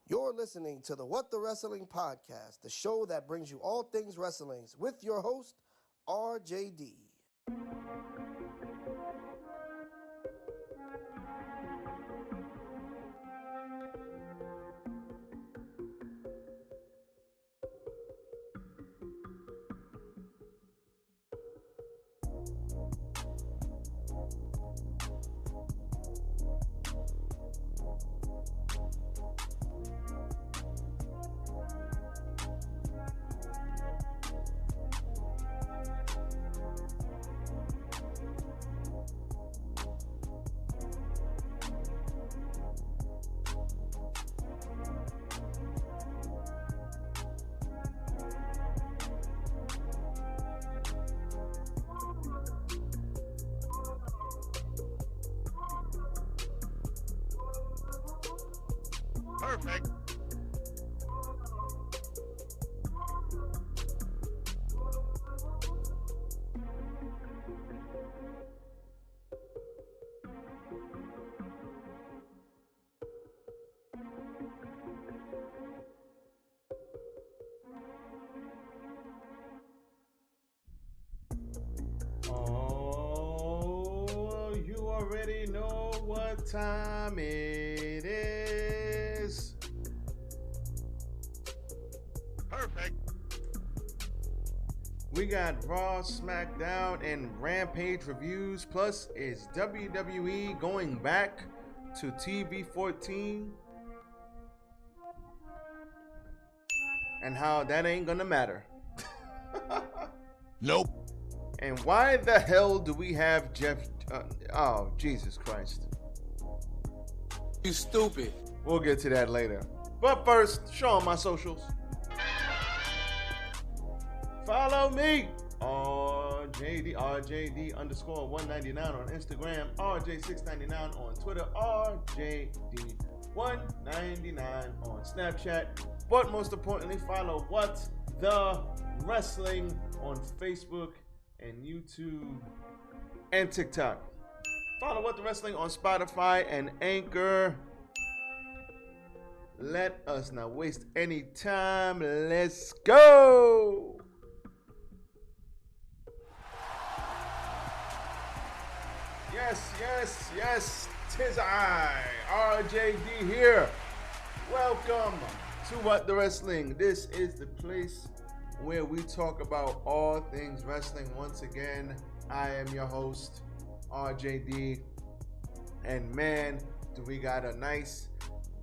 You're listening to the What the Wrestling Podcast, the show that brings you all things wrestling with your host, RJD. Perfect. Oh, you already know what time it is. Perfect. We got Raw, Smackdown, and Rampage reviews. Plus, is WWE going back to TV-14? And how that ain't gonna matter. Nope. And why the hell do we have Jeff? Oh, Jesus Christ. You stupid. We'll get to that later. But first, show 'em my socials. Follow me, RJD_199 on Instagram, RJ699 on Twitter, RJD199 on Snapchat. But most importantly, follow What the Wrestling on Facebook and YouTube and TikTok. Follow What the Wrestling on Spotify and Anchor. Let us not waste any time. Let's go. Yes, 'tis I, RJD here. Welcome to What the Wrestling. This is the place where we talk about all things wrestling. Once again, I am your host, RJD. And man, do we got a nice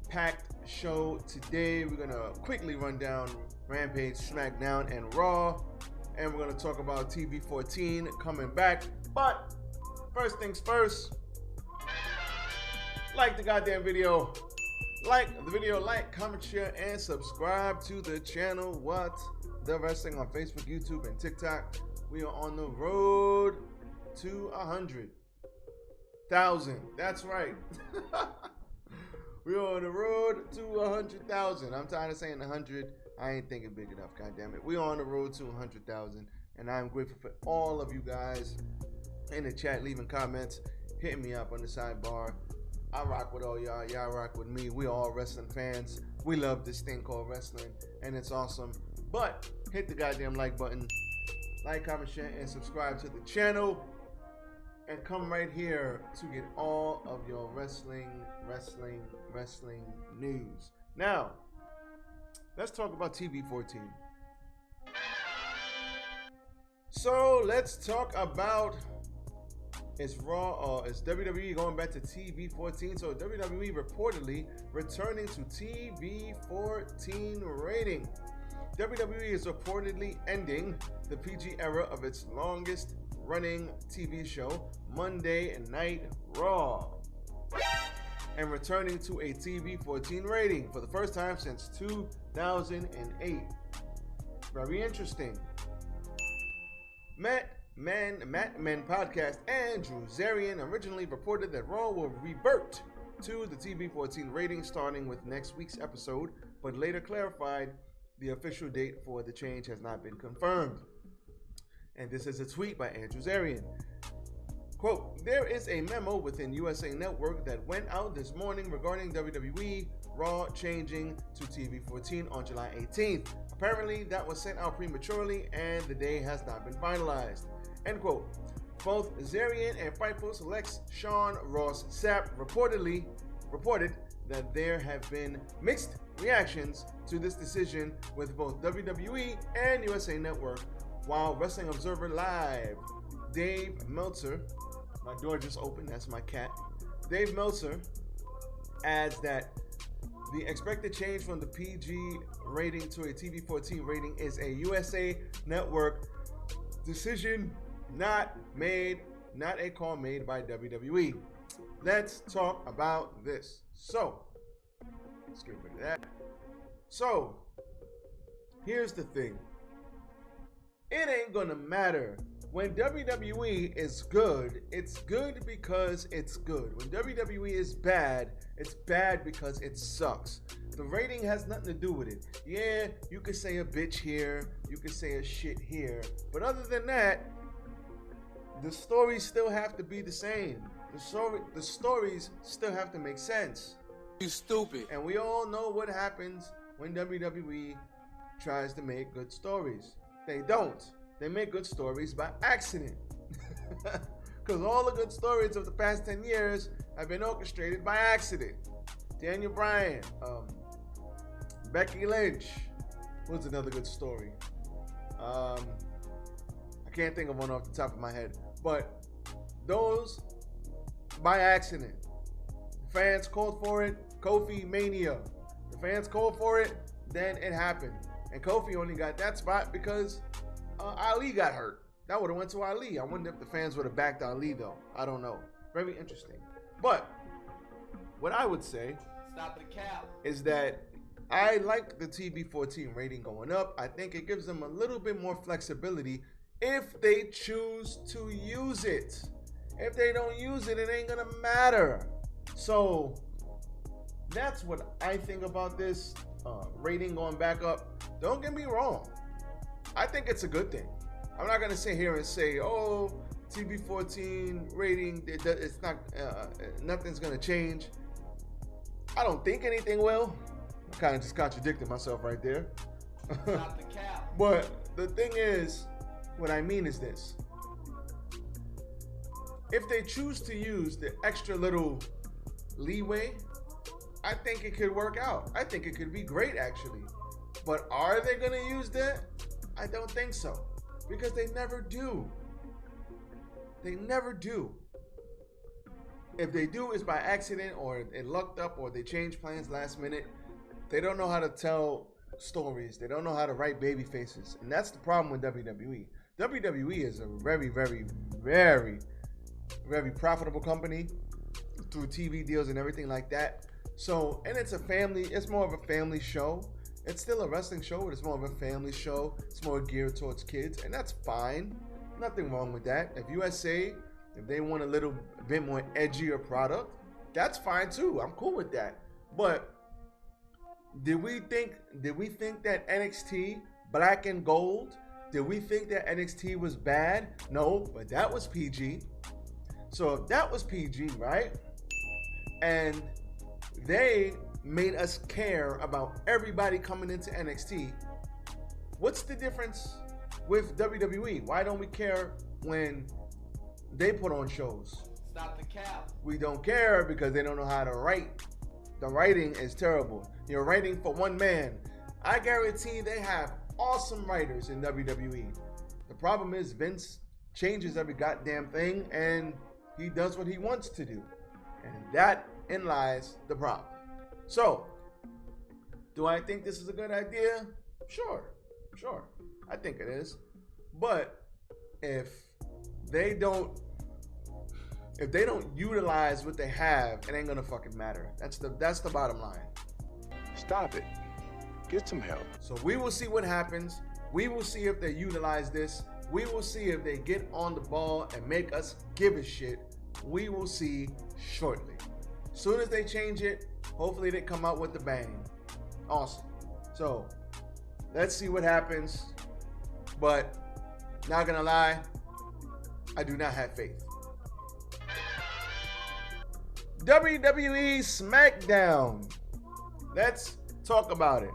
packed show today. We're going to quickly run down Rampage, Smackdown, and Raw. And we're going to talk about TV-14 coming back. But first things first, like the goddamn video. Like the video, comment, share, and subscribe to the channel What the Wrestling on Facebook, YouTube, and TikTok. We are on the road to 100,000. That's right. We are on the road to 100,000. I'm tired of saying 100. I ain't thinking big enough, goddammit. We are on the road to 100,000, and I'm grateful for all of you guys in the chat, leaving comments, hitting me up on the sidebar. I rock with all y'all. Y'all rock with me. We all wrestling fans. We love this thing called wrestling, and it's awesome. But hit the goddamn like button. Like, comment, share, and subscribe to the channel. And come right here to get all of your wrestling news. Now, let's talk about TV-14. So let's talk about, is Raw or is WWE going back to TV-14? So WWE reportedly returning to TV-14 rating. WWE is reportedly ending the PG era of its longest running TV show, Monday Night Raw, and returning to a TV-14 rating for the first time since 2008. Very interesting. Matt Men podcast Andrew Zarian originally reported that Raw will revert to the TV-14 rating starting with next week's episode, but later clarified the official date for the change has not been confirmed. And this is a tweet by Andrew Zarian. Quote, there is a memo within USA Network that went out this morning regarding WWE Raw changing to TV-14 on July 18th. Apparently, that was sent out prematurely and the day has not been finalized. End quote. Both Zarian and Fightful Select's Sean Ross Sapp reported that there have been mixed reactions to this decision with both WWE and USA Network, while Wrestling Observer Live, Dave Meltzer, my door just opened, that's my cat, Dave Meltzer adds that the expected change from the PG rating to a TV-14 rating is a USA Network decision, not a call made by WWE. Let's talk about this. So, let's get rid of that. So, here's the thing. It ain't gonna matter. When WWE is good, it's good because it's good. When WWE is bad, it's bad because it sucks. The rating has nothing to do with it. Yeah, you could say a bitch here, you could say a shit here, but other than that, the stories still have to be the same. The stories still have to make sense. You stupid. And we all know what happens when WWE tries to make good stories. They don't. They make good stories by accident. Because all the good stories of the past 10 years have been orchestrated by accident. Daniel Bryan, Becky Lynch. What's another good story? I can't think of one off the top of my head. But those by accident. The fans called for it. Kofi Mania. The fans called for it. Then it happened. And Kofi only got that spot because Ali got hurt. That would have went to Ali. I wonder if the fans would have backed Ali though. I don't know. Very interesting. But what I would say is that I like the TV-14 rating going up. I think it gives them a little bit more flexibility if they choose to use it. If they don't use it, it ain't gonna matter. So that's what I think about this rating going back up. Don't get me wrong. I think it's a good thing. I'm not gonna sit here and say, "Oh, TV-14 rating, it's not, nothing's gonna change." I don't think anything will. I kind of just contradicted myself right there. Stop the cap. But the thing is, what I mean is this: if they choose to use the extra little leeway, I think it could work out. I think it could be great, actually. But are they gonna use that? I don't think so, because they never do. They never do. If they do, it's by accident, or it lucked up, or they change plans last minute. They don't know how to tell stories. They don't know how to write baby faces. And that's the problem with WWE. WWE is a very, very, very, very profitable company through TV deals and everything like that. So, and it's more of a family show. It's still a wrestling show, but it's more of a family show. It's more geared towards kids, and that's fine. Nothing wrong with that. if they want a little bit more edgier product, that's fine too. I'm cool with that. But did we think that NXT Black and Gold, did we think that NXT was bad? No, but that was PG. So if that was PG, right? And they made us care about everybody coming into NXT. What's the difference with WWE? Why don't we care when they put on shows? Stop the cap. We don't care because they don't know how to write. The writing is terrible. You're writing for one man. I guarantee they have awesome writers in WWE. The problem is Vince changes every goddamn thing and he does what he wants to do. And therein lies the problem. So, do I think this is a good idea? Sure. I think it is. But if they don't utilize what they have, it ain't gonna fucking matter. That's the bottom line. Stop it. Get some help. So we will see what happens. We will see if they utilize this. We will see if they get on the ball and make us give a shit. We will see shortly. Soon as they change it, hopefully they come out with the bang. Awesome. So let's see what happens. But not gonna lie, I do not have faith. WWE Smackdown. Let's talk about it.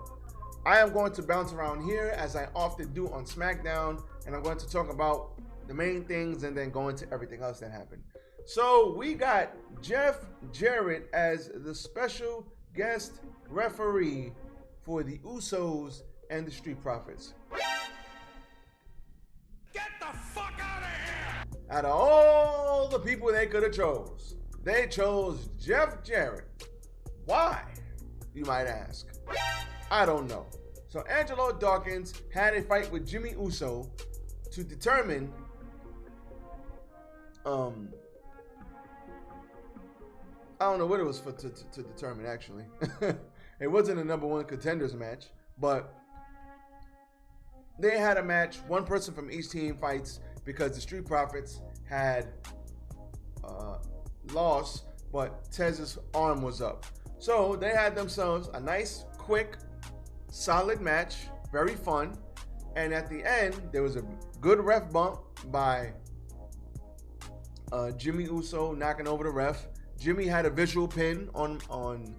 I am going to bounce around here as I often do on SmackDown, and I'm going to talk about the main things and then go into everything else that happened. So we got Jeff Jarrett as the special guest referee for the Usos and the Street Profits. Get the fuck out of here! Out of all the people they could have chose, they chose Jeff Jarrett. Why, you might ask? I don't know. So Angelo Dawkins had a fight with Jimmy Uso to determine I don't know what it was for to determine, actually. It wasn't a #1 contenders match, but they had a match. One person from each team fights because the Street Profits had lost, but Tez's arm was up. So they had themselves a nice, quick, solid match, very fun. And at the end, there was a good ref bump by Jimmy Uso knocking over the ref. Jimmy had a visual pin on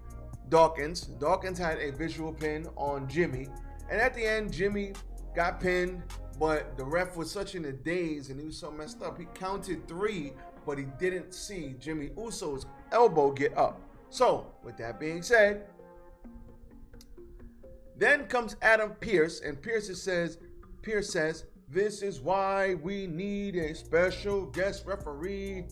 Dawkins. Dawkins had a visual pin on Jimmy. And at the end, Jimmy got pinned, but the ref was such in a daze and he was so messed up. He counted 3, but he didn't see Jimmy Uso's elbow get up. So, with that being said, then comes Adam Pearce, and Pearce says, this is why we need a special guest referee,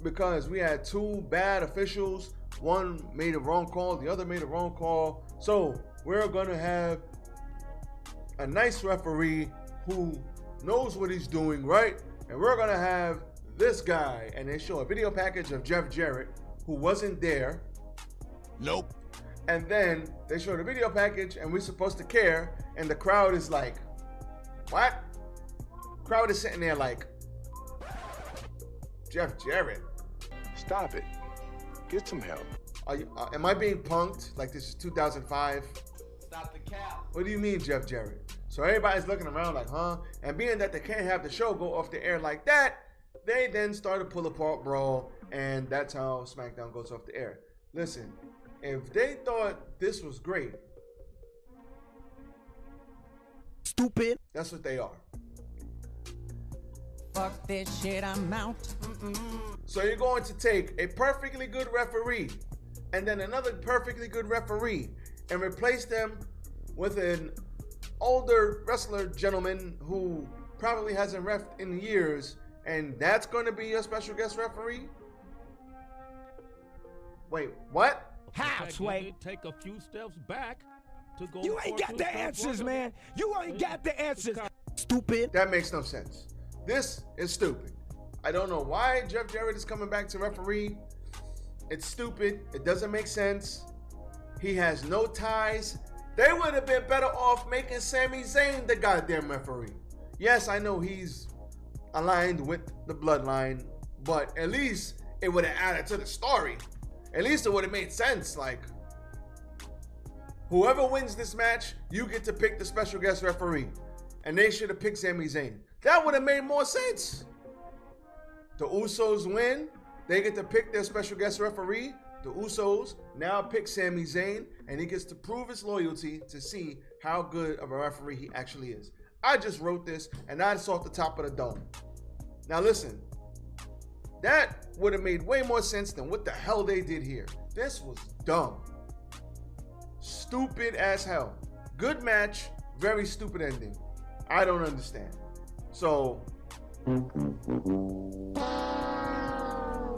because we had 2 bad officials. One made a wrong call, the other made a wrong call. So we're gonna have a nice referee who knows what he's doing, right? And we're gonna have this guy. And they show a video package of Jeff Jarrett, who wasn't there. Nope. And then they show the video package and we're supposed to care. And the crowd is like, what? Crowd is sitting there like, Jeff Jarrett. Stop it. Get some help. Am I being punked? Like this is 2005? Stop the cap. What do you mean, Jeff Jarrett? So everybody's looking around like, huh? And being that they can't have the show go off the air like that, they then start a pull-apart brawl, and that's how SmackDown goes off the air. Listen, if they thought this was great, Stupid. that's what they are. Fuck this shit, I'm out. So you're going to take a perfectly good referee and then another perfectly good referee and replace them with an older wrestler gentleman who probably hasn't reffed in years, and that's going to be your special guest referee? Wait, what? How, Sway? Take a few steps back to go. You ain't got the answers, man. You ain't got the answers. Stupid. That makes no sense. This is stupid. I don't know why Jeff Jarrett is coming back to referee. It's stupid. It doesn't make sense. He has no ties. They would have been better off making Sami Zayn the goddamn referee. Yes, I know he's aligned with the bloodline, but at least it would have added to the story. At least it would have made sense. Like, whoever wins this match, you get to pick the special guest referee. And they should have picked Sami Zayn. That would have made more sense. The Usos win. They get to pick their special guest referee. The Usos now pick Sami Zayn, and he gets to prove his loyalty to see how good of a referee he actually is. I just wrote this, and that's off the top of the dome. Now listen, that would have made way more sense than what the hell they did here. This was dumb. Stupid as hell. Good match, very stupid ending. I don't understand. So,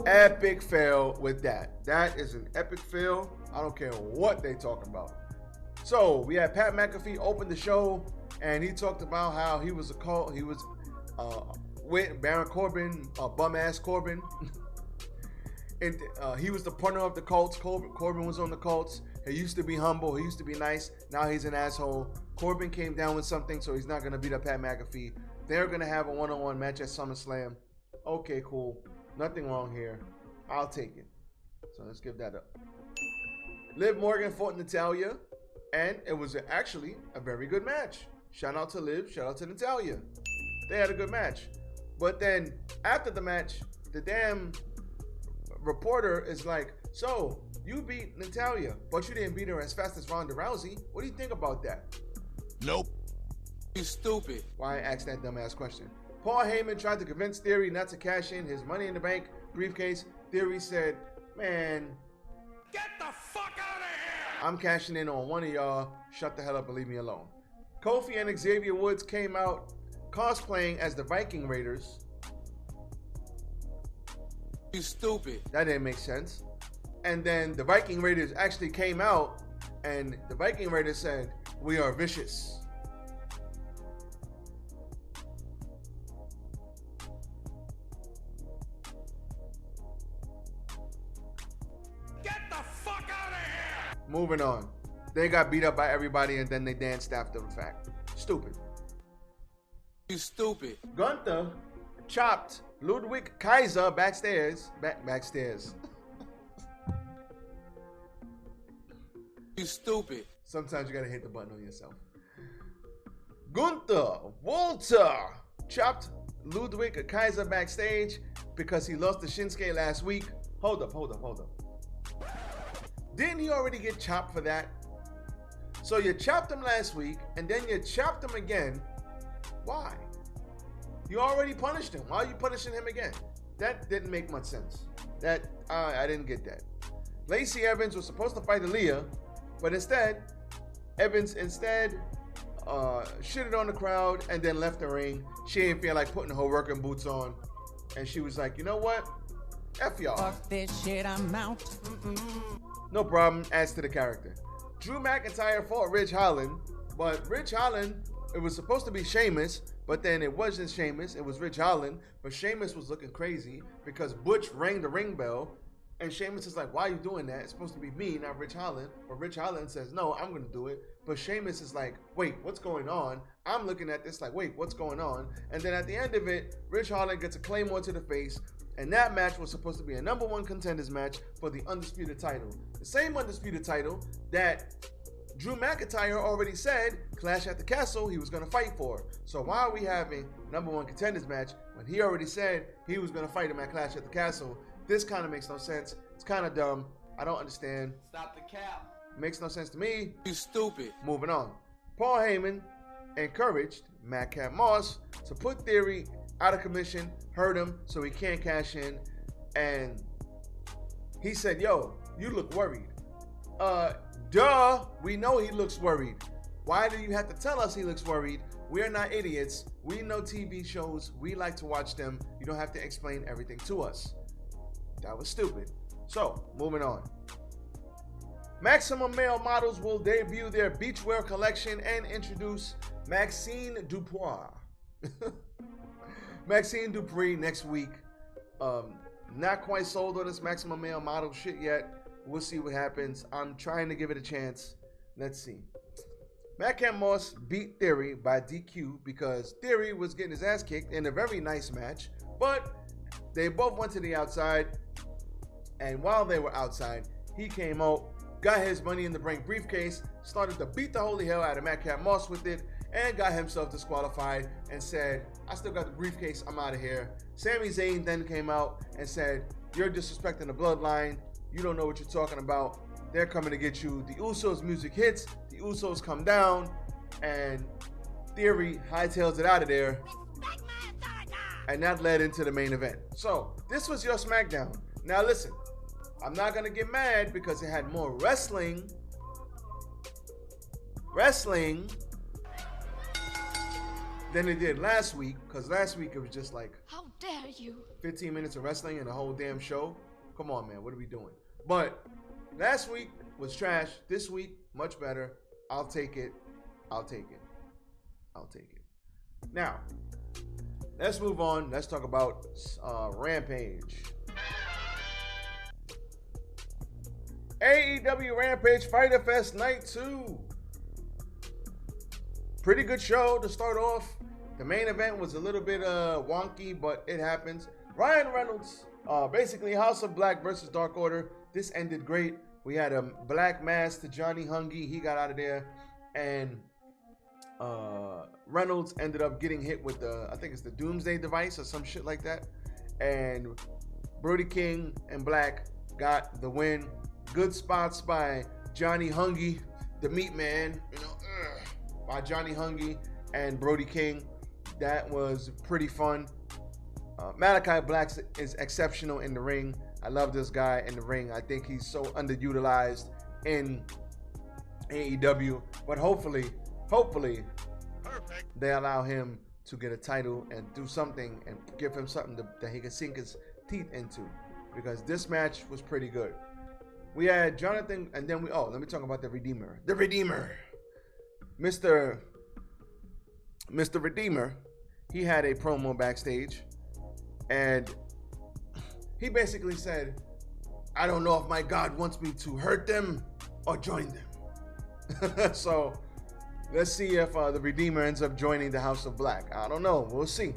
epic fail with that. That is an epic fail. I don't care what they talk about. So, we had Pat McAfee open the show, and he talked about how he was with Baron Corbin, bum-ass Corbin. And he was the partner of the Colts. Corbin was on the Colts. He used to be humble. He used to be nice. Now he's an asshole. Corbin came down with something, so he's not going to beat up Pat McAfee. They're going to have a one-on-one match at SummerSlam. Okay, cool. Nothing wrong here. I'll take it. So let's give that up. Liv Morgan fought Natalya, and it was actually a very good match. Shout out to Liv. Shout out to Natalya. They had a good match. But then, after the match, the damn reporter is like, so you beat Natalya, but you didn't beat her as fast as Ronda Rousey. What do you think about that? Nope. You stupid. Why I asked that dumbass question? Paul Heyman tried to convince Theory not to cash in his Money in the Bank briefcase. Theory said, man, Get the fuck out of here! I'm cashing in on one of y'all. Shut the hell up and leave me alone. Kofi and Xavier Woods came out cosplaying as the Viking Raiders. You stupid. That didn't make sense. And then the Viking Raiders actually came out and the Viking Raiders said, we are vicious. Get the fuck out of here! Moving on. They got beat up by everybody and then they danced after the fact. Stupid. You stupid. Gunther chopped Ludwig Kaiser backstairs. Backstairs. You stupid. Sometimes you gotta hit the button on yourself. Gunther Walter chopped Ludwig Kaiser backstage because he lost to Shinsuke last week. Hold up. Didn't he already get chopped for that? So you chopped him last week and then you chopped him again. Why? You already punished him. Why are you punishing him again? That didn't make much sense. I didn't get that. Lacey Evans was supposed to fight Aaliyah, but instead, Evans shitted on the crowd and then left the ring. She didn't feel like putting her working boots on. And she was like, you know what? F y'all. Fuck this shit, I'm out. No problem, adds to the character. Drew McIntyre fought Ridge Holland, but Ridge Holland, it was supposed to be Sheamus, but then it wasn't Sheamus, it was Ridge Holland, but Sheamus was looking crazy because Butch rang the ring bell, and Sheamus is like, why are you doing that? It's supposed to be me, not Ridge Holland, but Ridge Holland says, no, I'm going to do it, but Sheamus is like, wait, what's going on? I'm looking at this like, wait, what's going on? And then at the end of it, Ridge Holland gets a Claymore to the face, and that match was supposed to be a #1 contenders match for the Undisputed title. The same Undisputed title that Drew McIntyre already said Clash at the Castle he was going to fight for. So why are we having #1 contenders match when he already said he was going to fight him at Clash at the Castle? This kind of makes no sense. It's kind of dumb. I don't understand. Stop the cap. Makes no sense to me. You stupid. Moving on. Paul Heyman encouraged Madcap Moss to put Theory out of commission, hurt him so he can't cash in, and he said, yo, you look worried. Duh, we know he looks worried. Why do you have to tell us he looks worried? We're not idiots. We know TV shows. We like to watch them. You don't have to explain everything to us. That was stupid. So, moving on. Maximum Male Models will debut their beachwear collection and introduce Maxine Dupois. Maxine Dupree next week. Not quite sold on this Maximum Male Model shit yet. We'll see what happens. I'm trying to give it a chance. Let's see. Madcap Moss beat Theory by DQ because Theory was getting his ass kicked in a very nice match, but they both went to the outside, and while they were outside, he came out, got his Money in the Bank briefcase, started to beat the holy hell out of Madcap Moss with it, and got himself disqualified and said, I still got the briefcase, I'm out of here. Sami Zayn then came out and said, you're disrespecting the bloodline. You don't know what you're talking about. They're coming to get you. The Usos music hits. The Usos come down. And Theory hightails it out of there. And that led into the main event. So, this was your SmackDown. Now listen, I'm not going to get mad because it had more wrestling than it did last week. Because last week it was just like, how dare you? 15 minutes of wrestling and the whole damn show. Come on, man. What are we doing? But last week was trash. This week, much better. I'll take it. Now, let's move on. Let's talk about Rampage. AEW Rampage Fyter Fest Night 2. Pretty good show to start off. The main event was a little bit wonky, but it happens. Ryan Reynolds, basically House of Black versus Dark Order. This ended great. We had a black mass to Johnny Hungy. He got out of there. And Reynolds ended up getting hit with the, I think it's the Doomsday device or some shit like that. And Brody King and Black got the win. Good spots by Johnny Hungy, the meat man, by Johnny Hungy and Brody King. That was pretty fun. Malachi Black is exceptional in the ring. I love this guy in the ring. I think he's so underutilized in AEW, but hopefully they allow him to get a title and do something and give him something that he can sink his teeth into, because this match was pretty good. We had Jonathan, and then let me talk about the Redeemer. The Redeemer. Mr. Redeemer, he had a promo backstage, and he basically said, I don't know if my God wants me to hurt them or join them. So let's see if the Redeemer ends up joining the House of Black. I don't know. We'll see.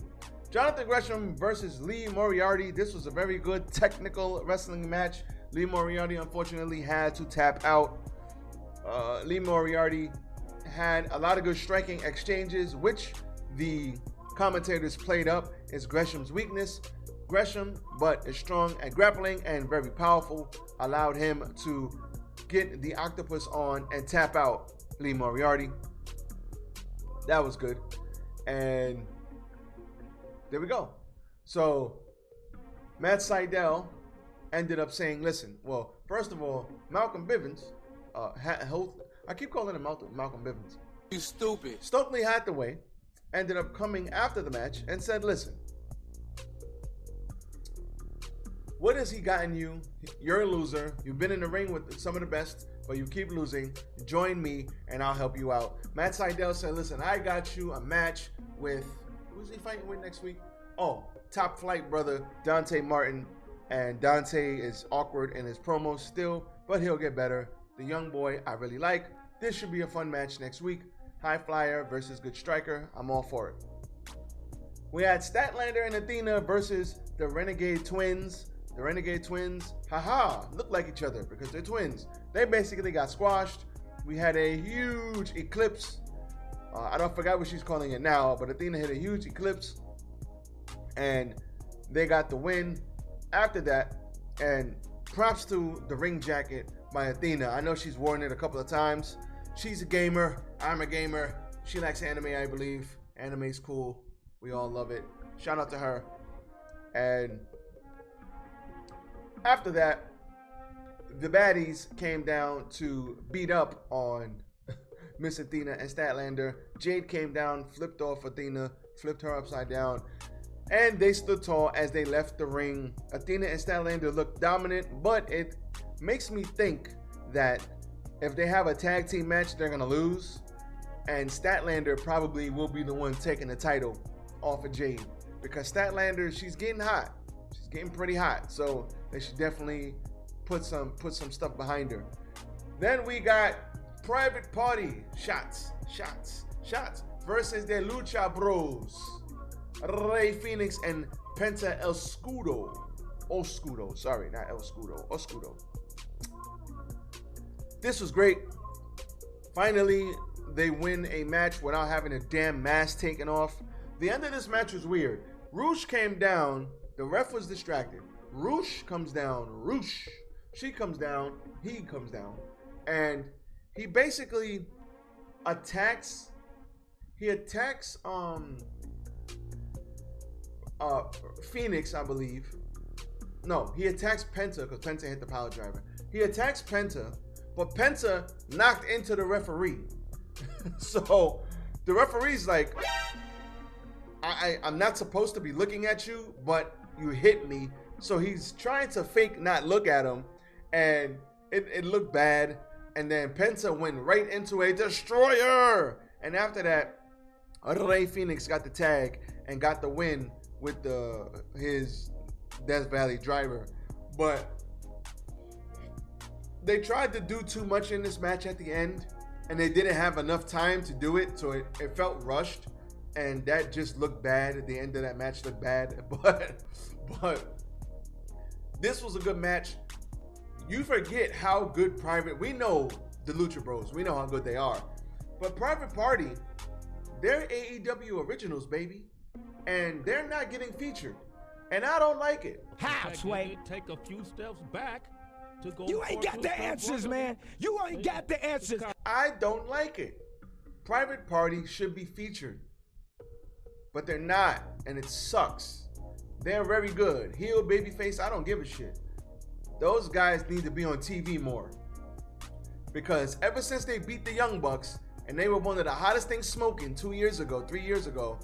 Jonathan Gresham versus Lee Moriarty. This was a very good technical wrestling match. Lee Moriarty unfortunately had to tap out. Lee Moriarty had a lot of good striking exchanges, which the commentators played up as Gresham's weakness. Gresham, but is strong at grappling and very powerful, allowed him to get the octopus on and tap out Lee Moriarty. That was good. And there we go. So Matt Sydal ended up saying, listen, well, first of all, Malcolm Bivens, I keep calling him Malcolm Bivens. You stupid. Stokely Hathaway ended up coming after the match and said, listen, what has he gotten you? You're a loser. You've been in the ring with some of the best, but you keep losing. Join me and I'll help you out. Matt Sydal said, listen, I got you a match with, who's he fighting with next week? Oh, Top Flight brother Dante Martin. And Dante is awkward in his promos still, but he'll get better. The young boy I really like. This should be a fun match next week. High Flyer versus Good Striker. I'm all for it. We had Statlander and Athena versus the Renegade Twins. The Renegade Twins, look like each other because they're twins. They basically got squashed. We had a huge eclipse. I forgot what she's calling it now, but Athena hit a huge eclipse and they got the win after that. And props to the ring jacket by Athena. I know she's worn it a couple of times. She's a gamer. I'm a gamer. She likes anime, I believe. Anime's cool. We all love it. Shout out to her. And after that, the baddies came down to beat up on Miss Athena and Statlander. Jade came down, flipped off Athena, flipped her upside down, and they stood tall as they left the ring. Athena and Statlander looked dominant, but it makes me think that if they have a tag team match, they're going to lose, and Statlander probably will be the one taking the title off of Jade, because Statlander, she's getting hot. She's getting pretty hot, so they should definitely put some stuff behind her. Then we got Private Party shots versus the Lucha Bros, Rey Fenix and Penta Oscudo. Sorry, not El Scudo. Oscudo. This was great. Finally, they win a match without having a damn mask taken off. The end of this match was weird. Roosh came down. The ref was distracted. Roosh comes down. She comes down. He comes down. And he basically attacks. He attacks Phoenix, I believe. No, he attacks Penta because Penta hit the power driver. He attacks Penta, but Penta knocked into the referee. So the referee's like, I'm not supposed to be looking at you, but you hit me. So he's trying to fake not look at him, and it looked bad. And then Penta went right into a destroyer. And after that, Rey Fenix got the tag and got the win with his Death Valley driver. But they tried to do too much in this match at the end, and they didn't have enough time to do it, so it felt rushed, and that just looked bad. At the end of that match looked bad, but this was a good match. You forget how good we know the Lucha Bros, we know how good they are, but Private Party, they're AEW originals, baby, and they're not getting featured. And I don't like it. How, Sway? Take a few steps back to go. You ain't got the answers, man. You ain't got the answers. I don't like it. Private Party should be featured. But they're not, and it sucks. They're very good. Heel, babyface, I don't give a shit. Those guys need to be on TV more. Because ever since they beat the Young Bucks, and they were one of the hottest things smoking 3 years ago,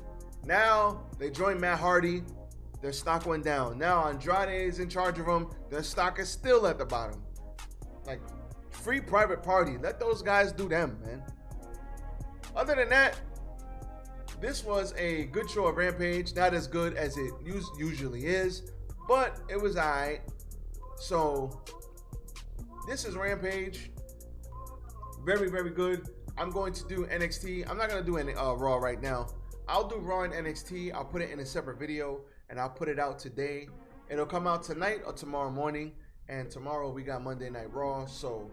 now they joined Matt Hardy, their stock went down. Now Andrade is in charge of them, their stock is still at the bottom. Like, free Private Party. Let those guys do them, man. Other than that, this was a good show of Rampage. Not as good as it usually is, but it was alright. So, this is Rampage. Very, very good. I'm going to do NXT. I'm not going to do any Raw right now. I'll do Raw and NXT. I'll put it in a separate video, and I'll put it out today. It'll come out tonight or tomorrow morning. And tomorrow we got Monday Night Raw. So,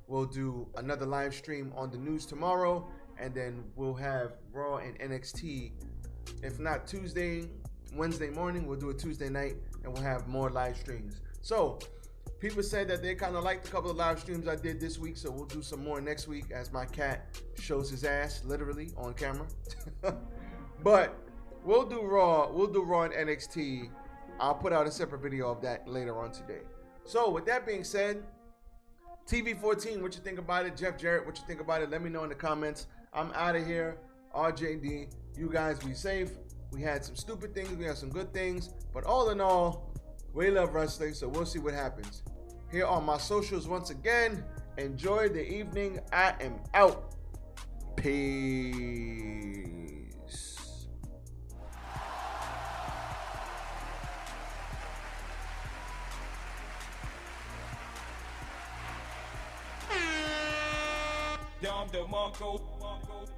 we'll do another live stream on the news tomorrow. And then we'll have Raw and NXT. If not Tuesday, Wednesday morning, we'll do it Tuesday night. And we'll have more live streams. So, people said that they kind of liked a couple of live streams I did this week, so we'll do some more next week as my cat shows his ass, literally, on camera. But we'll do Raw and NXT. I'll put out a separate video of that later on today. So with that being said, TV-14, what you think about it? Jeff Jarrett, what you think about it? Let me know in the comments. I'm out of here. RJD, you guys be safe. We had some stupid things, we had some good things, but all in all, we love wrestling, so we'll see what happens. Here on my socials once again. Enjoy the evening. I am out. Peace. Dom DeMarco.